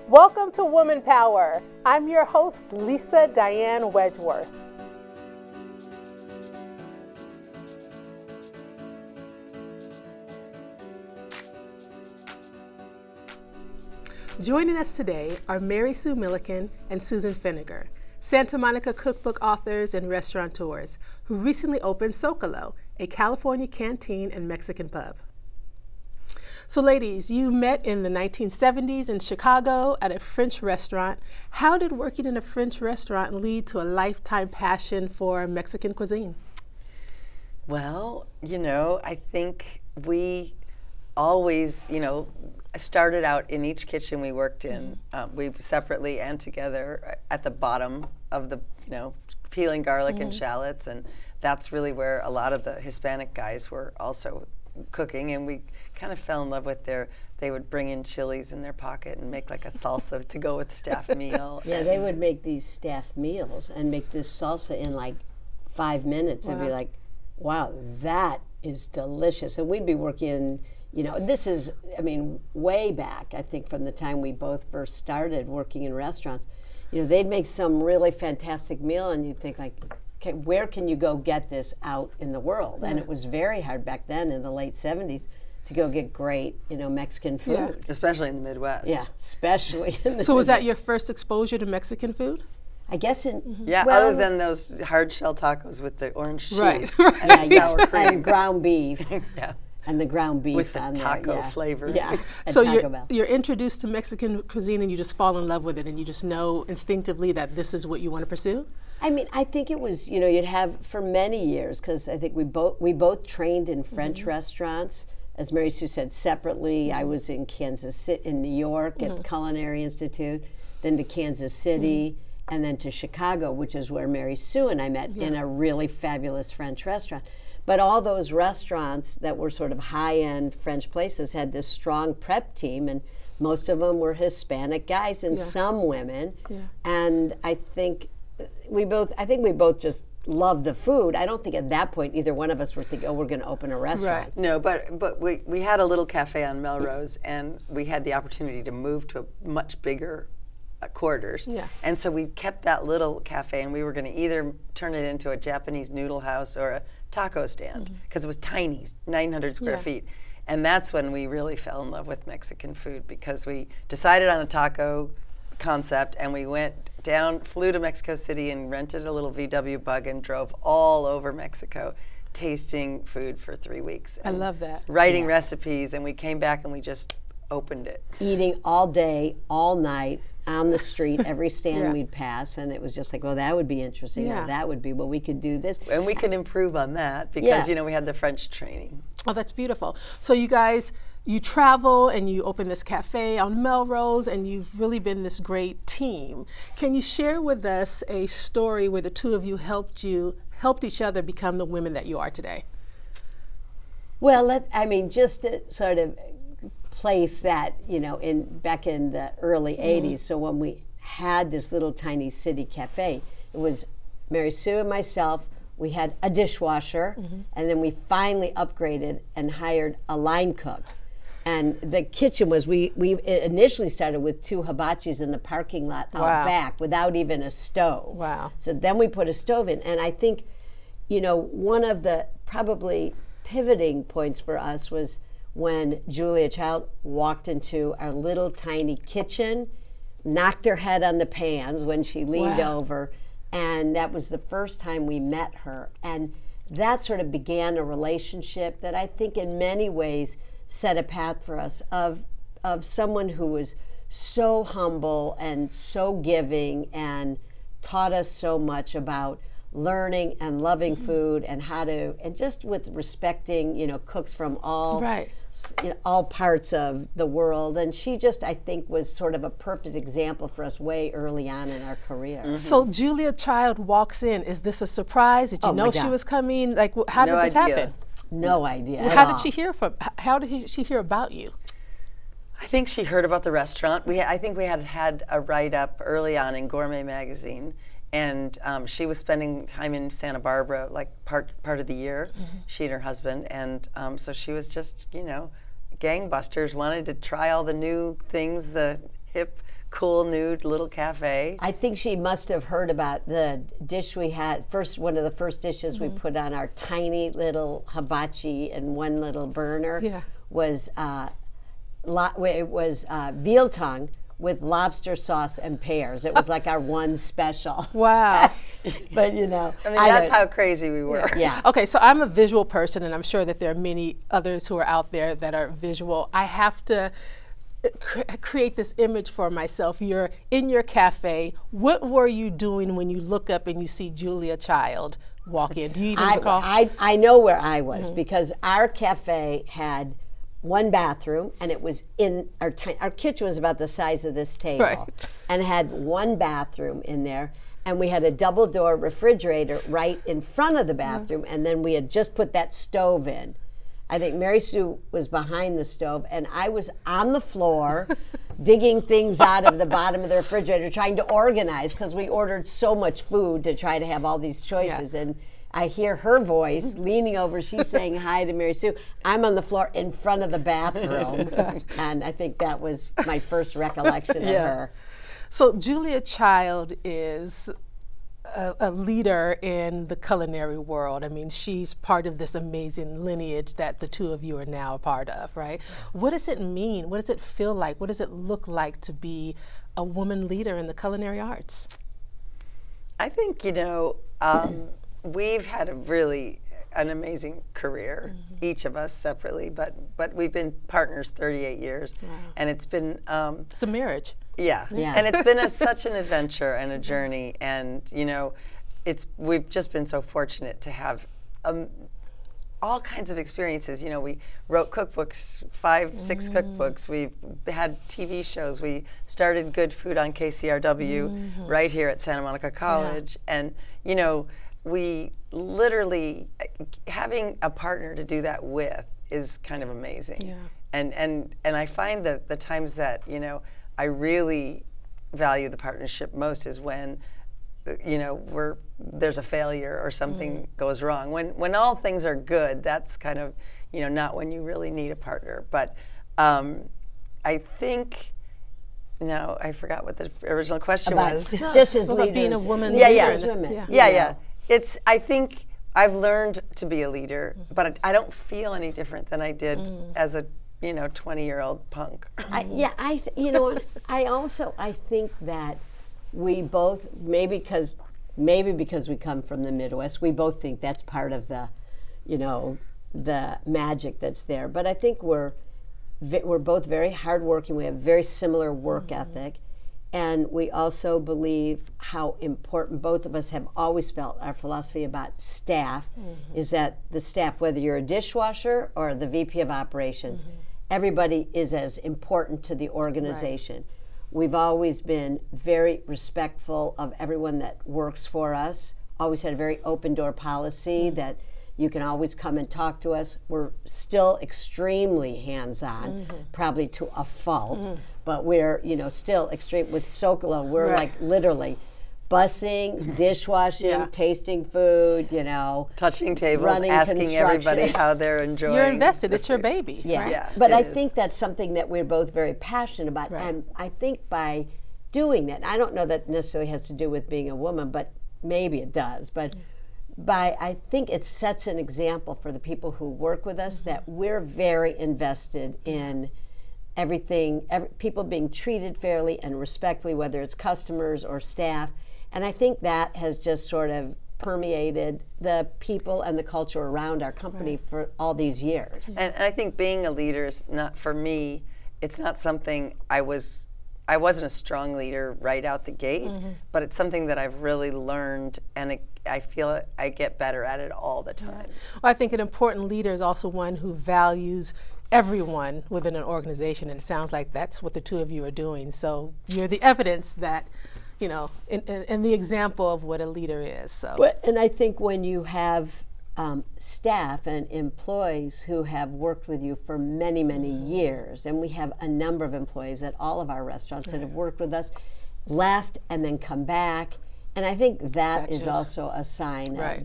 Welcome to Woman Power. I'm your host, Lisa Diane Wedgeworth. Joining us today are Mary Sue Milliken and Susan Feniger, Santa Monica cookbook authors and restaurateurs who recently opened Sokolo, a California canteen and Mexican pub. So ladies, you met in the 1970s in Chicago at a French restaurant. How did working in a French restaurant lead to a lifetime passion for Mexican cuisine? Well, I think we always, started out in each kitchen we worked in, we separately and together at the bottom of the, peeling garlic and shallots, and that's really where a lot of the Hispanic guys were also cooking, and we kind of fell in love with they would bring in chilies in their pocket and make like a salsa to go with the staff meal. Yeah, they would make these staff meals and make this salsa in like 5 minutes and be like, wow, that is delicious. And we'd be working, this is, way back, I think from the time we both first started working in restaurants, they'd make some really fantastic meal and you'd think like, okay, where can you go get this out in the world? And it was very hard back then in the late 70s to go get great, Mexican food. Yeah. Especially in the Midwest. Yeah, especially in the So was that your first exposure to Mexican food? I guess Yeah, well, other than those hard shell tacos with the orange cheese. Right. yeah, sour cream. and ground beef. Yeah. And the ground beef With the on taco there, flavor. Yeah. So Taco Bell. you're introduced to Mexican cuisine and you just fall in love with it and you just know instinctively that this is what you want to pursue? I think it was, you'd have for many years, because I think we both trained in French restaurants. As Mary Sue said, separately. I was in Kansas City, in New York at the Culinary Institute, then to Kansas City, and then to Chicago, which is where Mary Sue and I met in a really fabulous French restaurant. But all those restaurants that were sort of high-end French places had this strong prep team, and most of them were Hispanic guys and some women. Yeah. And I think we both just loved the food. I don't think at that point either one of us were thinking, we're going to open a restaurant. Right. No, but we had a little cafe on Melrose, and we had the opportunity to move to a much bigger quarters. Yeah. And so we kept that little cafe, and we were going to either turn it into a Japanese noodle house or a taco stand, because it was tiny, 900 square feet. And that's when we really fell in love with Mexican food, because we decided on a taco concept, and we flew to Mexico City and rented a little VW bug and drove all over Mexico, tasting food for 3 weeks. I love that. Writing recipes, and we came back and we just opened it. Eating all day, all night, on the street, every stand we'd pass, and it was just like, well, that would be interesting, or that would be, well, we could do this. And we could improve on that because, we had the French training. Oh, that's beautiful. So you guys, you travel and you open this cafe on Melrose, and you've really been this great team. Can you share with us a story where the two of you helped each other become the women that you are today? Well, just to sort of place that, back in the early 80s, so when we had this little tiny city cafe, it was Mary Sue and myself. We had a dishwasher, and then we finally upgraded and hired a line cook. And the kitchen was, we initially started with 2 hibachis in the parking lot out back without even a stove. Wow. So then we put a stove in. And I think, one of the probably pivoting points for us was when Julia Child walked into our little tiny kitchen, knocked her head on the pans when she leaned over, and that was the first time we met her. And that sort of began a relationship that I think in many ways set a path for us of someone who was so humble and so giving and taught us so much about learning and loving food and how to, and just with respecting, cooks from all all parts of the world. And she just, I think, was sort of a perfect example for us way early on in our career. So Julia Child walks in. Is this a surprise? Did you know she was coming? Like, how did this happen? No idea. How did she hear how did she hear about you? I think she heard about the restaurant. I think we had a write-up early on in Gourmet magazine, and she was spending time in Santa Barbara, like part of the year, she and her husband, and so she was just, gangbusters, wanted to try all the new things, the hip cool new little cafe. I think she must have heard about the dish we had first. One of the first dishes we put on our tiny little hibachi and one little burner was veal tongue with lobster sauce and pears. It was like our one special. Wow. But you know, I mean, that's how crazy we were. Yeah. Okay, so I'm a visual person, and I'm sure that there are many others who are out there that are visual. I have to create this image for myself. You're in your cafe. What were you doing when you look up and you see Julia Child walk in? Do you even recall? I know where I was because our cafe had one bathroom, and it was in our kitchen was about the size of this table, and had one bathroom in there, and we had a double door refrigerator right in front of the bathroom, and then we had just put that stove in. I think Mary Sue was behind the stove, and I was on the floor digging things out of the bottom of the refrigerator, trying to organize because we ordered so much food to try to have all these choices. And I hear her voice leaning over. She's saying hi to Mary Sue. I'm on the floor in front of the bathroom. And I think that was my first recollection of her. So Julia Child is a leader in the culinary world. I mean, she's part of this amazing lineage that the two of you are now a part of, right? What does it mean? What does it feel like? What does it look like to be a woman leader in the culinary arts? I think, we've had an amazing career, each of us separately, but we've been partners 38 years. Wow. And it's been it's a marriage. Yeah. And it's been such an adventure and a journey, and we've just been so fortunate to have all kinds of experiences. We wrote cookbooks, 5-6 cookbooks. We've had TV shows. We started Good Food on KCRW right here at Santa Monica College, and we literally, having a partner to do that with is kind of amazing. Yeah. And I find that the times that, I really value the partnership most is when, there's a failure or something goes wrong. When all things are good, that's kind of, not when you really need a partner. But I think, no, I forgot what the original question was. Just as leaders. Being a woman. Yeah. I think I've learned to be a leader, but I don't feel any different than I did as a 20-year-old punk. I think that we both, maybe because we come from the Midwest, we both think that's part of the magic that's there. But I think we're both very hardworking. We have very similar work ethic. And we also believe how important both of us have always felt. Our philosophy about staff is that the staff, whether you're a dishwasher or the VP of operations, everybody is as important to the organization. Right. We've always been very respectful of everyone that works for us, always had a very open door policy that you can always come and talk to us. We're still extremely hands-on, probably to a fault, but we're still extreme. With Sokolo, we're like literally busing, dishwashing, tasting food, touching tables, running asking everybody how they're enjoying. You're invested. It's your baby. Yeah. Right? But I think that's something that we're both very passionate about. Right. And I think by doing that, I don't know that necessarily has to do with being a woman, but maybe it does. But I think it sets an example for the people who work with us that we're very invested in everything, people being treated fairly and respectfully, whether it's customers or staff. And I think that has just sort of permeated the people and the culture around our company for all these years. And I think being a leader is not, for me, it's not something I wasn't a strong leader right out the gate, but it's something that I've really learned, and I feel I get better at it all the time. Well, I think an important leader is also one who values everyone within an organization, and it sounds like that's what the two of you are doing. So you're the evidence that, and the example of what a leader is. So. And I think when you have staff and employees who have worked with you for many, many years, and we have a number of employees at all of our restaurants that have worked with us, left and then come back, and I think that is also a sign of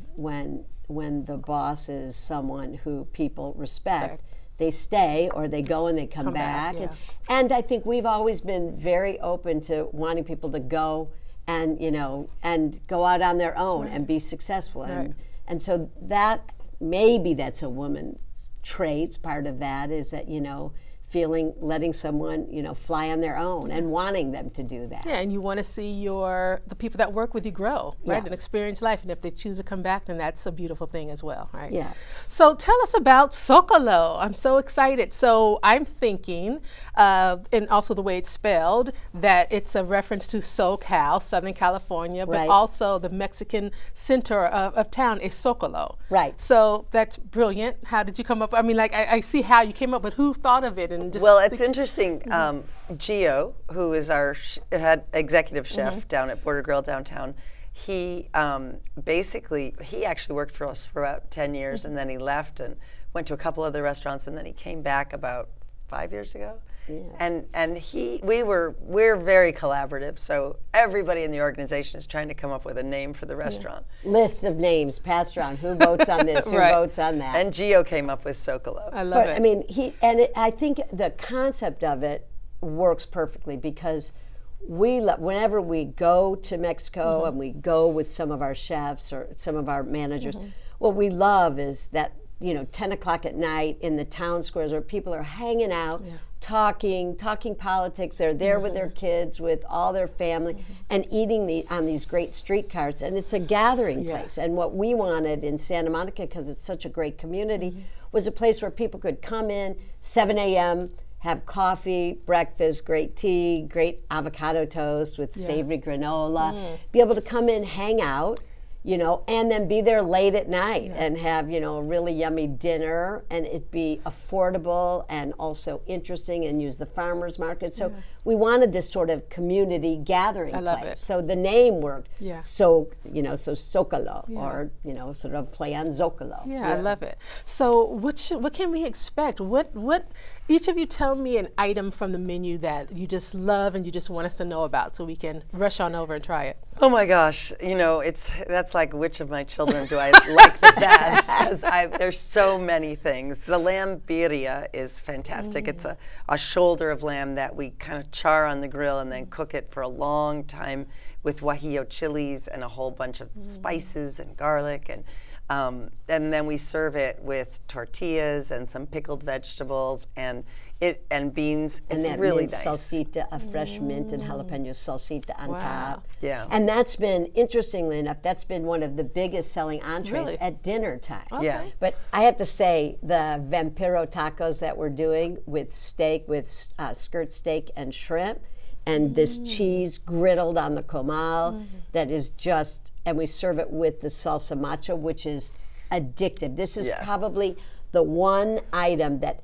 when the boss is someone who people respect, they stay or they go and they come back. yeah. And I think we've always been very open to wanting people to go and, and go out on their own and be successful. And so that, maybe that's a woman's traits. Part of that is that, letting someone, fly on their own and wanting them to do that. Yeah, and you want to see the people that work with you grow, right? Yes. And experience life. And if they choose to come back, then that's a beautiful thing as well, right? Yeah. So tell us about Sokolo. I'm so excited. So I'm thinking, and also the way it's spelled, that it's a reference to SoCal, Southern California, but Right. also the Mexican center of town is Sokolo. Right. So that's brilliant. How did you come up? I mean, like, I see how you came up, but who thought of it? And just Well, it's interesting. Gio, who is our head executive chef down at Border Grill downtown, he he actually worked for us for about 10 years, and then he left and went to a couple other restaurants, and then he came back about 5 years ago. Yeah. And we're very collaborative, so everybody in the organization is trying to come up with a name for the restaurant. List of names passed around. Who votes on this? Who Right. votes on that? And Gio came up with Sokolo. I love it. I mean, I think the concept of it works perfectly because whenever we go to Mexico and we go with some of our chefs or some of our managers, what we love is that 10 o'clock at night in the town squares where people are hanging out, talking politics. They're there with their kids, with all their family, and eating on these great street carts. And it's a gathering place. And what we wanted in Santa Monica, because it's such a great community, was a place where people could come in 7 a.m., have coffee, breakfast, great tea, great avocado toast with savory granola, be able to come in, hang out, and then be there late at night and have, a really yummy dinner, and it be affordable and also interesting, and use the farmers market. So we wanted this sort of community gathering I love place. it. So the name worked. Yeah. So, so Sokolo, or, sort of play on Zocalo. Yeah, I love it. So what can we expect? What each of you tell me an item from the menu that you just love and you just want us to know about so we can rush on over and try it. Oh my gosh, that's like, which of my children do I like the best? Because there's so many things. The lamb birria is fantastic. It's a shoulder of lamb that we kind of char on the grill and then cook it for a long time with guajillo chilies and a whole bunch of spices and garlic, and then we serve it with tortillas and some pickled vegetables and beans. And it's that really mint nice. salsita, a fresh mint and jalapeno salsita on Wow. top. Yeah. And that's been, interestingly enough, that's been one of the biggest selling entrees Really? at dinner time. Yeah. But I have to say, the vampiro tacos that we're doing with steak, with skirt steak and shrimp, and this cheese griddled on the comal, that is just, and we serve it with the salsa macho, which is addictive. This is probably the one item that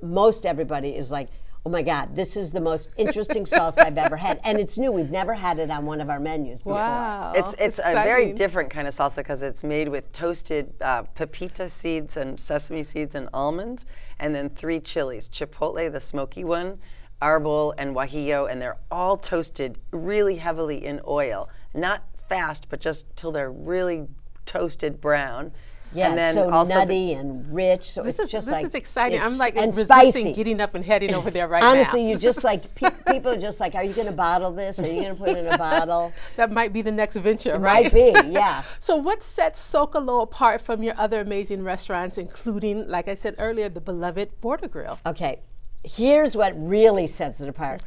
most everybody is like, oh my God, this is the most interesting salsa I've ever had. And it's new. We've never had it on one of our menus before. Wow. It's a very exciting. different kind of salsa because it's made with toasted pepita seeds and sesame seeds and almonds, and then 3 chilies: chipotle, the smoky one, arbol, and guajillo, and they're all toasted really heavily in oil. Not fast, but just till they're really toasted brown. Yeah, and it's then so also nutty and rich. So This it's just like, is exciting. it's- I'm like and resisting spicy. getting up and heading over there right Honestly, now. you just like, people are just like, are you going to bottle this? Are you going to put it in a bottle? That might be the next venture, It right? might be, yeah. So what sets Sokolo apart from your other amazing restaurants, including, like I said earlier, the beloved Border Grill? Okay, here's what really sets it apart.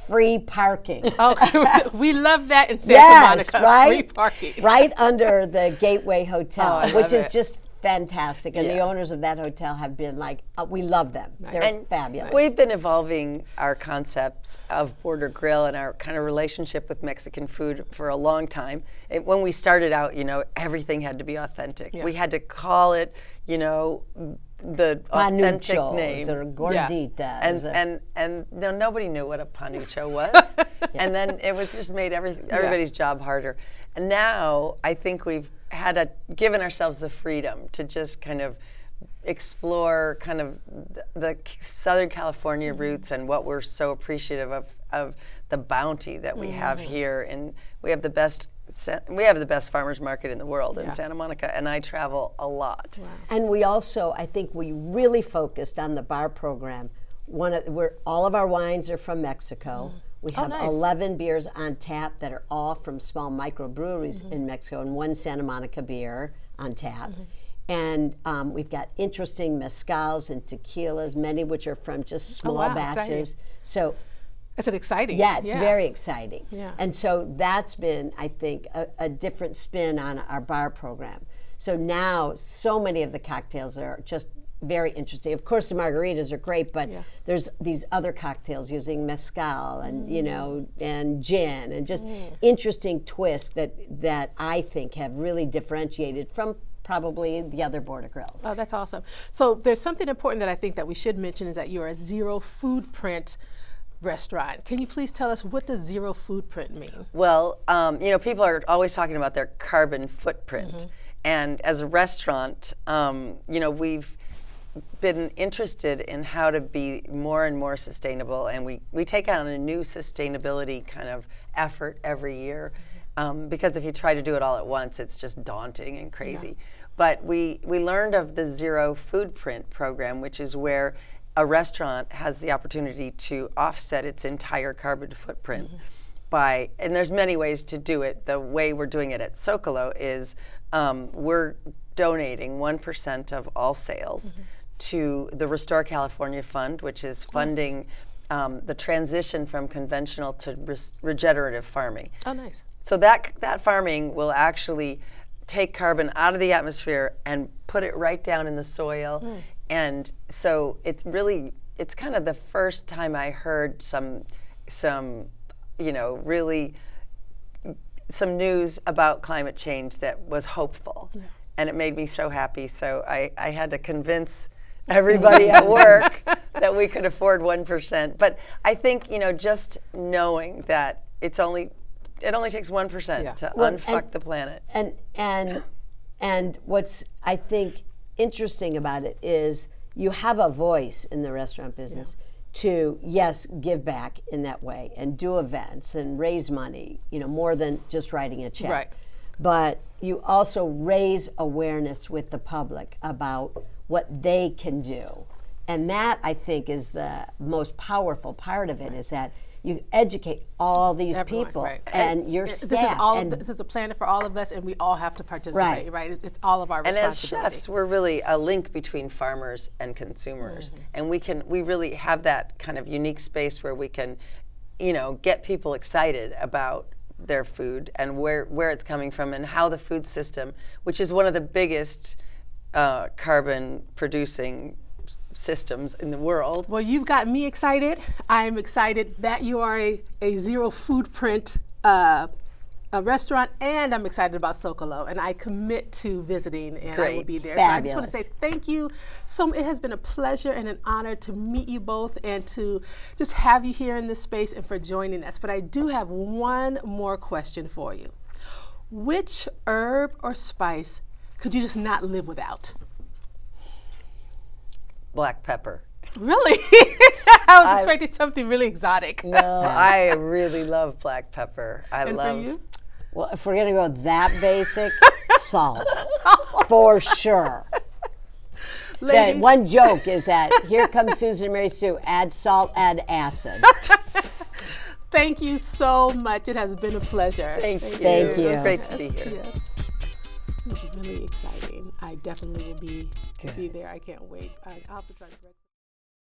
Free parking. Oh, we love that in Santa Yes, Monica. right? Free parking. Right under the Gateway Hotel, Oh, I which love is it. just fantastic. And the Yeah. owners of that hotel have been like, we love them. They're And fabulous. We've been evolving our concept of Border Grill and our kind of relationship with Mexican food for a long time. When we started out, everything had to be authentic. Yeah. We had to call it, the authentic Panuchos name. or gorditas. And no, nobody knew what a panucho was. And then it was just made everybody's job harder. And now I think we've given ourselves the freedom to just kind of explore kind of the Southern California roots and what we're so appreciative of the bounty that we have here. And we have the best we have the best farmers market in the world in Yeah. Santa Monica, and I travel a lot. And we also, I think we really focused on the bar program. All of our wines are from Mexico. We have nice. 11 beers on tap that are all from small microbreweries in Mexico, and one Santa Monica beer on tap. And we've got interesting mezcals and tequilas, many which are from just small wow, batches. exciting. So It's exciting. yeah, it's very exciting. Yeah. And so that's been, I think, a different spin on our bar program. So now so many of the cocktails are just very interesting. Of course, the margaritas are great, but there's these other cocktails using mezcal and and gin and just interesting twists that I think have really differentiated from probably the other border grills. Oh, that's awesome. So there's something important that I think that we should mention is that you're a zero footprint restaurant. Can you please tell us what does zero footprint mean? Well, people are always talking about their carbon footprint. And as a restaurant, we've been interested in how to be more and more sustainable, and we take on a new sustainability kind of effort every year, because if you try to do it all at once, it's just daunting and crazy. But we learned of the Zero Footprint program, which is where a restaurant has the opportunity to offset its entire carbon footprint and there's many ways to do it. The way we're doing it at Sokolo is we're donating 1% of all sales to the Restore California Fund, which is funding the transition from conventional to regenerative farming. Oh, nice. So that farming will actually take carbon out of the atmosphere and put it right down in the soil. And so it's kind of the first time I heard some news about climate change that was hopeful. And it made me so happy. So I had to convince everybody at work that we could afford 1%. But I think, just knowing that it only takes 1% to unfuck the planet. And what's, I think, interesting about it is you have a voice in the restaurant business to, yes, give back in that way and do events and raise money, more than just writing a check. Right. But you also raise awareness with the public about what they can do. And that, I think, is the most powerful part of it, is that you educate all these people and your staff. This is a planet for all of us, and we all have to participate, right? It's all of our responsibility. And as chefs, we're really a link between farmers and consumers. And we really have that kind of unique space where we can, get people excited about their food and where it's coming from and how the food system, which is one of the biggest carbon producing systems in the world. Well, you've got me excited. I'm excited that you are a zero footprint a restaurant, and I'm excited about Sokolo, and I commit to visiting, and I will be there. Fabulous. So I just want to say thank you. So it has been a pleasure and an honor to meet you both and to just have you here in this space and for joining us. But I do have one more question for you. Which herb or spice could you just not live without? Black pepper. Really? I was expecting something really exotic. No, I really love black pepper. And for you? Well, if we're going to go that basic, salt. For sure. Then one joke is that here comes Susan Mary Sue, add salt, add acid. Thank you so much. It has been a pleasure. Thank you. Thank you. It was great to be here. Yes. This is really exciting. I definitely will be there. I can't wait. I'll have to try to